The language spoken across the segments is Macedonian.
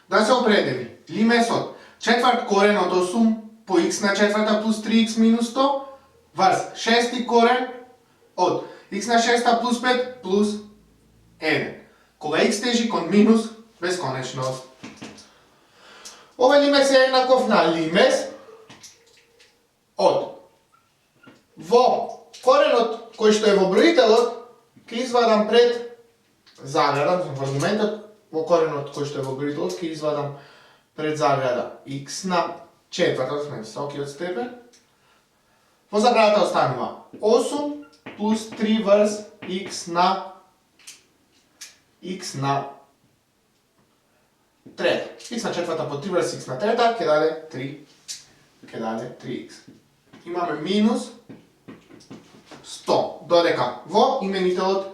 Да се определи лимес од четврт корен од 8 по x на четврта плюс 3x минус 100 врз шести корен од x на шеста плюс 5 плюс 1. Кога x тежи кон минус бесконечност. Овој лимес е еднаков на лимес од во коренот кој што е во броителот ќе извадам пред заграда, во аргументот во коренот кој што е во броителот ќе извадам пред заграда x на четврта, сме високиот степен. Во заградата останува 8 плюс 3 врз x на трета. X на четврта по 3 врз x на трета ќе даде 3x. Имаме минус 100, додека во именителот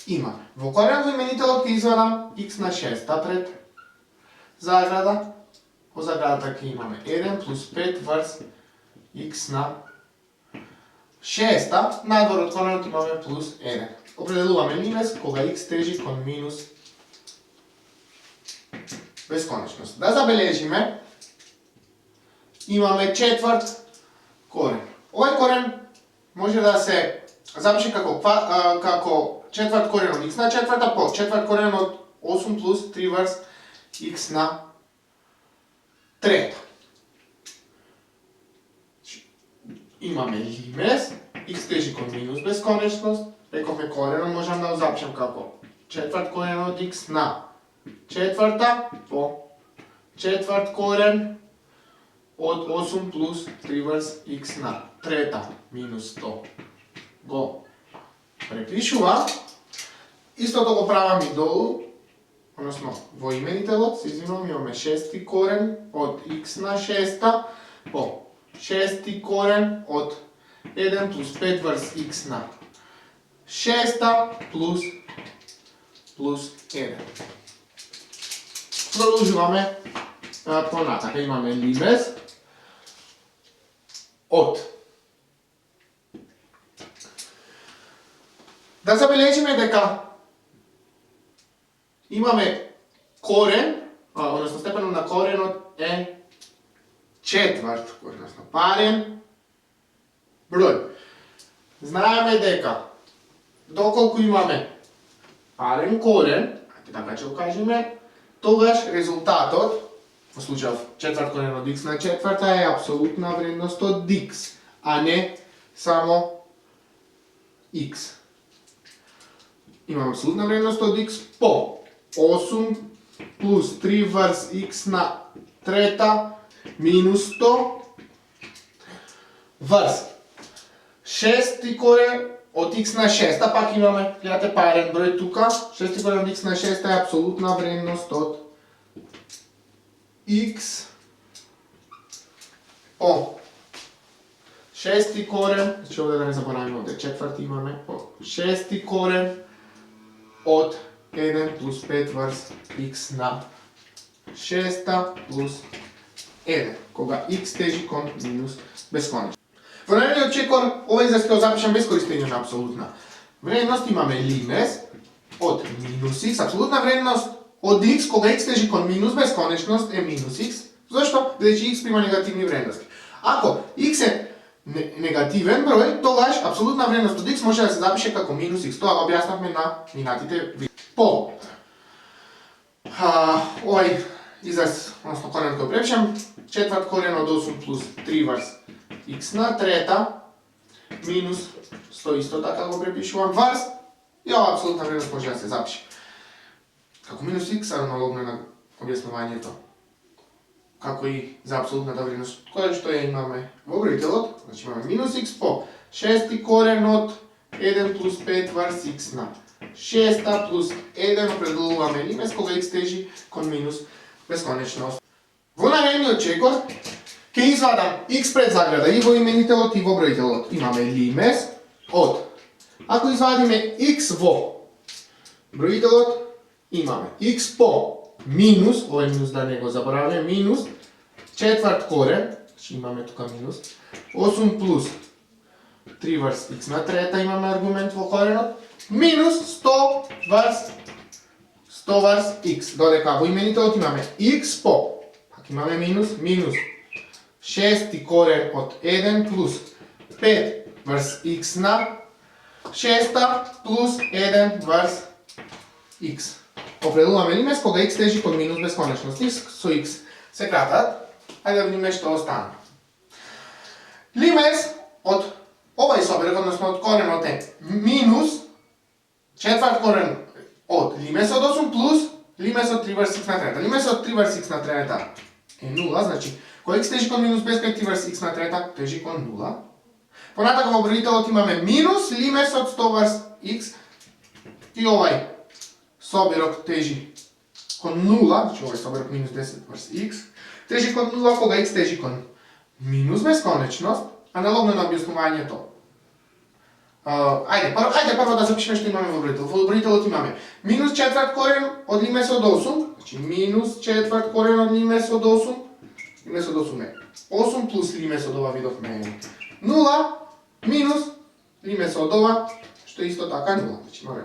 има. Во коренот во именителот ќе извадам x на шеста пред заграда. Во заградата ќе имаме 1 плюс 5 врз x на шеста, надвор од коренот имаме плюс 1. Определуваме лимес кога x тежи кон минус бесконечност. Да забележиме, имаме четврт корен. Овој корен може да се запише како четврт корен од x на четврта по четврт корен од 8 плюс 3 врз x на трета. Имаме лимес, x тежи кон минус бесконечност, рековме коренот можам да го запишем како четврт корен од x на четврта по четврт корен од 8 плюс 3 врз x на трета минус 100. Го препишувам. Истото го правам и долу, односно во именителот, се извинувам, имаме шести корен од x на шеста по шести корен од 1 плюс 5 врз x на шеста плюс 1. Продолжуваме понатака. Имаме лимес од. Да забележиме дека имаме корен, односно степенот на коренот е четврт, односно парен број. Знаеме дека доколку имаме парен корен, така ќе го кажеме, тогаш резултатот, во случајов четврт корен од x на четврта е апсолутна вредност од x, а не само x. Имам апсолутна вредност од x по 8 плюс 3 врз x на трета минус 100 врз шести корен од x на шеста, пак имаме, гледате, парен број тука, шести корен од x на шеста е апсолутна вредност од x по шести корен, значи овде да не забораваме, овде четврти имаме, по шести корен од 1 плюс 5 врз x на шеста плюс 1, кога x тежи кон минус бесконечно. Во наредниот чекор, овој израз ќе го запишам без користење на апсолутна вредност, имаме лимес од минус x, апсолутна вредност од x, кога x тежи кон минус бесконечност е минус x. Зошто? Бидејќи x прима негативни вредности. Ако x е негативен број, тогаш апсолутна вредност од x може да се запише како минус x. Тоа го објаснавме на минатите видео. По овој израз, односно коренот го препишам, четврт корен од 8 плюс 3 врз x на трета минус 100, исто така го препишувам врз, и ова апсолутна вредност може да се запише како минус x, аналогно на објаснувањето како и за апсолутната вредност која што ја имаме во броителот. Значи имаме минус x по шести корен од 1 плюс 5 врз x на шеста плюс 1, определуваме лимес кога x тежи кон минус бесконечност. Во наредниот чекор ќе извадам x пред заграда и во именителот и во броителот. Имаме лимес од, ако извадиме x во броителот, имаме x по минус, овој минус да не го забораваме, минус четврт корен, значи имаме тука минус, 8 плюс 3 врз x на трета имаме аргумент во коренот, минус 100 врз 100 x. Додека во именителот имаме x по, пак имаме минус 6 корен од 1 плюс 5 врз x на 6 плюс 1 врз x. Определуваме лимес кога x тежи кон минус бесконечност. X со x се кратат. Ајде да видиме што остана. Лимес од овај соберек, односно од коренот е минус четврт корен од лимес од 8 плюс лимес од 3 врз x на трета. Лимес од 3 врз x на трета е 0, значи кога x тежи кон минус без кај 3 врз x на трета тежи кон 0. Понатака во броителот имаме минус лимес од 100 врз x и овај соберок тежи кон 0, значи овај соберок минус 10 врз x, тежи кон 0 кога x тежи кон минус бесконечност, аналогно на објаснувањето. Ајде прво да запишеме што имаме во броителот. Во броителот имаме минус четврт корен од лимес од 8, значи минус четврт корен од лимес од 8, лимес од 8 е 8 плюс лимес од ова видовме е 0, минус лимес од ова, што е исто така 0. Значи имаме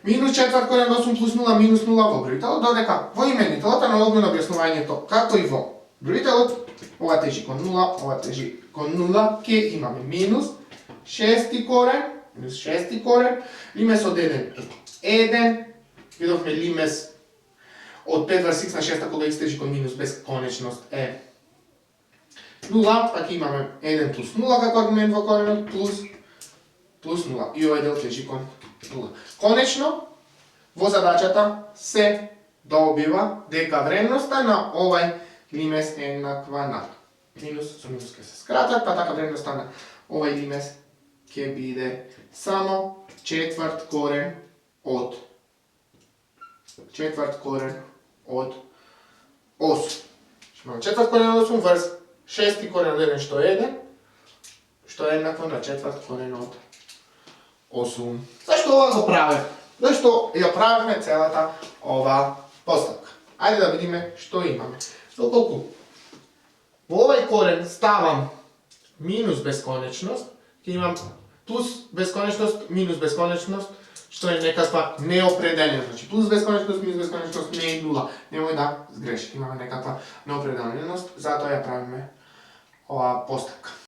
минус четврт корен од 8 плюс 0 минус 0 во броителот, додека во именителот аналогно на објаснувањето како и во броителот, ова тежи кон 0, ова тежи кон 0, ќе имаме минус 6 корен, лимес од 1 е 1, видовме лимес од 5 врз x на 6 кога x тежи кон минус бесконечност е 0, пак имаме 1 плюс 0 како аргумент во коренот, плюс 0, и овој дел тежи кон 0. Конечно, во задачата се добива дека вредноста на овај лимес е еднаква на минус со минус ќе се скратат, па така вредноста на овај лимес ќе биде само четврт корен од 8. Имаме четврт корен од 8 врз шести корен од 1 што е 1, што е еднакво на четврт корен од 8. Зашто ова го правев? Зашто ја правевме целата ова постапка? Ајде да видиме што имаме. Доколку во овај корен ставам минус бесконечност, ќе имам плюс бесконечност, минус бесконечност, што е некаква неопределена. Значи плюс бесконечност, минус бесконечност не е 0. Немој да сгрешите, имаме некаква неопределеност, затоа ја правиме оваа постапка.